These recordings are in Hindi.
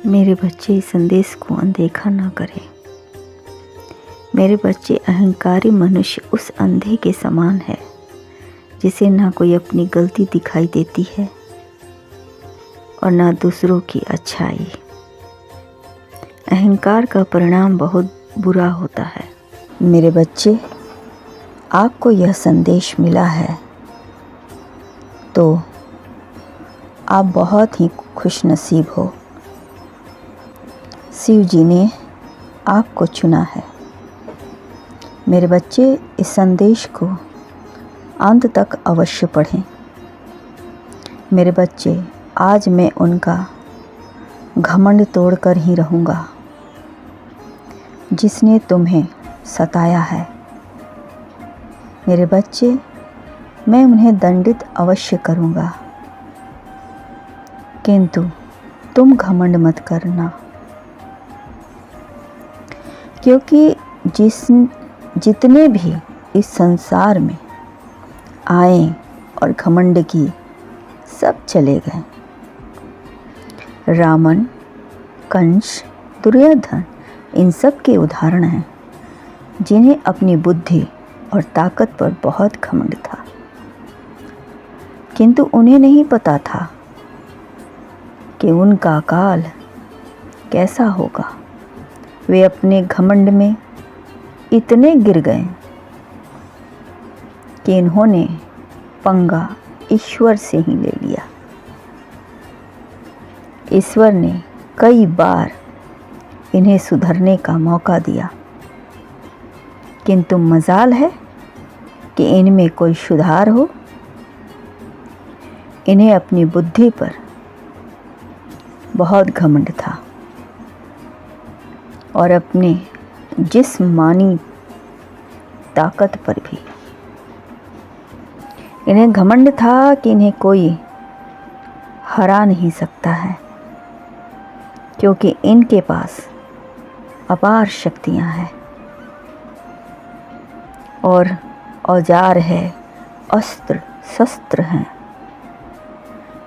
मेरे बच्चे इस संदेश को अनदेखा ना करें। मेरे बच्चे, अहंकारी मनुष्य उस अंधे के समान है जिसे ना कोई अपनी गलती दिखाई देती है और ना दूसरों की अच्छाई। अहंकार का परिणाम बहुत बुरा होता है। मेरे बच्चे, आपको यह संदेश मिला है तो आप बहुत ही खुशनसीब हो। शिव जी ने आपको चुना है। मेरे बच्चे, इस संदेश को अंत तक अवश्य पढ़ें। मेरे बच्चे, आज मैं उनका घमंड तोड़कर ही रहूँगा जिसने तुम्हें सताया है। मेरे बच्चे, मैं उन्हें दंडित अवश्य करूँगा, किंतु तुम घमंड मत करना, क्योंकि जितने भी इस संसार में आए और घमंड की, सब चले गए। रावण, कंस, दुर्योधन इन सब के उदाहरण हैं जिन्हें अपनी बुद्धि और ताकत पर बहुत घमंड था, किंतु उन्हें नहीं पता था कि उनका काल कैसा होगा। वे अपने घमंड में इतने गिर गए कि इन्होंने पंगा ईश्वर से ही ले लिया। ईश्वर ने कई बार इन्हें सुधरने का मौका दिया, किंतु मजाल है कि इनमें कोई सुधार हो। इन्हें अपनी बुद्धि पर बहुत घमंड था और अपने जिस्मानी ताकत पर भी। इन्हें घमंड था कि इन्हें कोई हरा नहीं सकता है, क्योंकि इनके पास अपार शक्तियां हैं और औजार है, अस्त्र शस्त्र हैं।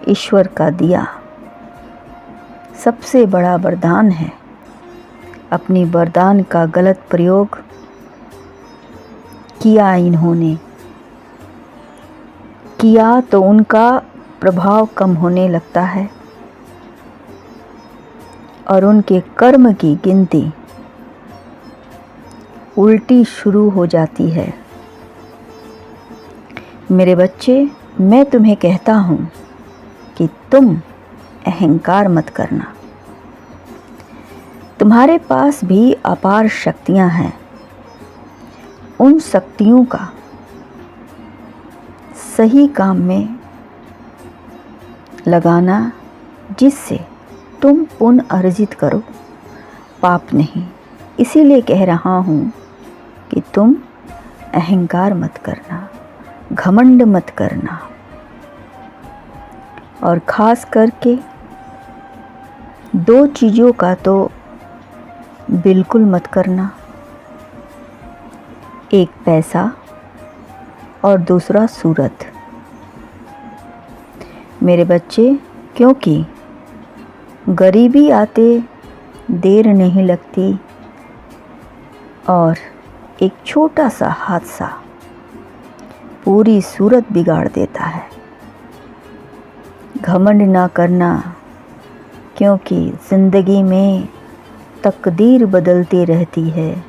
ईश्वर का दिया सबसे बड़ा वरदान है। अपनी वरदान का गलत प्रयोग किया इन्होंने किया तो उनका प्रभाव कम होने लगता है और उनके कर्म की गिनती उल्टी शुरू हो जाती है। मेरे बच्चे, मैं तुम्हें कहता हूँ कि तुम अहंकार मत करना। तुम्हारे पास भी अपार शक्तियाँ हैं। उन शक्तियों का सही काम में लगाना जिससे तुम पुण्य अर्जित करो, पाप नहीं। इसीलिए कह रहा हूँ कि तुम अहंकार मत करना, घमंड मत करना, और ख़ास करके दो चीज़ों का तो बिल्कुल मत करना। एक पैसा और दूसरा सूरत। मेरे बच्चे, क्योंकि गरीबी आते देर नहीं लगती और एक छोटा सा हादसा पूरी सूरत बिगाड़ देता है। घमंड ना करना, क्योंकि ज़िंदगी में तकदीर बदलती रहती है,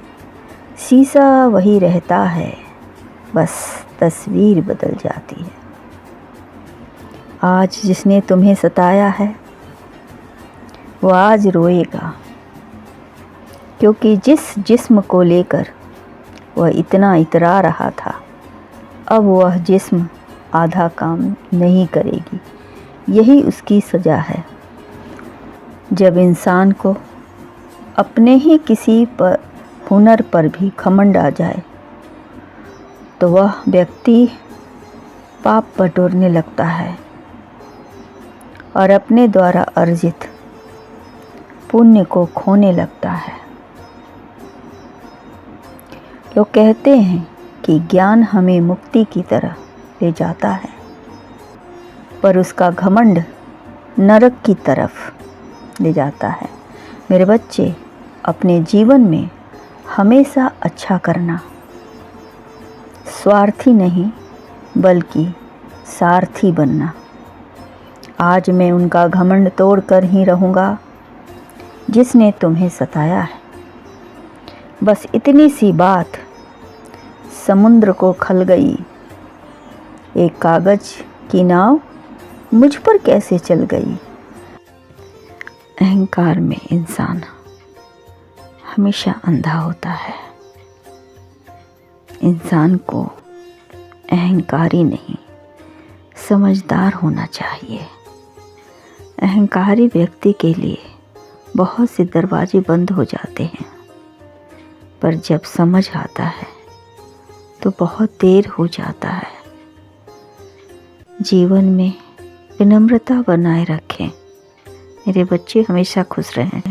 शीशा वही रहता है, बस तस्वीर बदल जाती है। आज जिसने तुम्हें सताया है वो आज रोएगा, क्योंकि जिस जिस्म को लेकर वह इतना इतरा रहा था, अब वह जिस्म आधा काम नहीं करेगी। यही उसकी सज़ा है। जब इंसान को अपने ही किसी पर हुनर पर भी घमंड आ जाए तो वह व्यक्ति पाप बटोरने लगता है और अपने द्वारा अर्जित पुण्य को खोने लगता है। लोग कहते हैं कि ज्ञान हमें मुक्ति की तरह ले जाता है, पर उसका घमंड नरक की तरफ ले जाता है। मेरे बच्चे, अपने जीवन में हमेशा अच्छा करना, स्वार्थी नहीं बल्कि सारथी बनना। आज मैं उनका घमंड तोड़ कर ही रहूँगा जिसने तुम्हें सताया है। बस इतनी सी बात समुद्र को खल गई, एक कागज़ की नाव मुझ पर कैसे चल गई। अहंकार में इंसान हमेशा अंधा होता है। इंसान को अहंकारी नहीं, समझदार होना चाहिए। अहंकारी व्यक्ति के लिए बहुत से दरवाजे बंद हो जाते हैं, पर जब समझ आता है तो बहुत देर हो जाता है। जीवन में विनम्रता बनाए रखें। मेरे बच्चे हमेशा खुश रहें।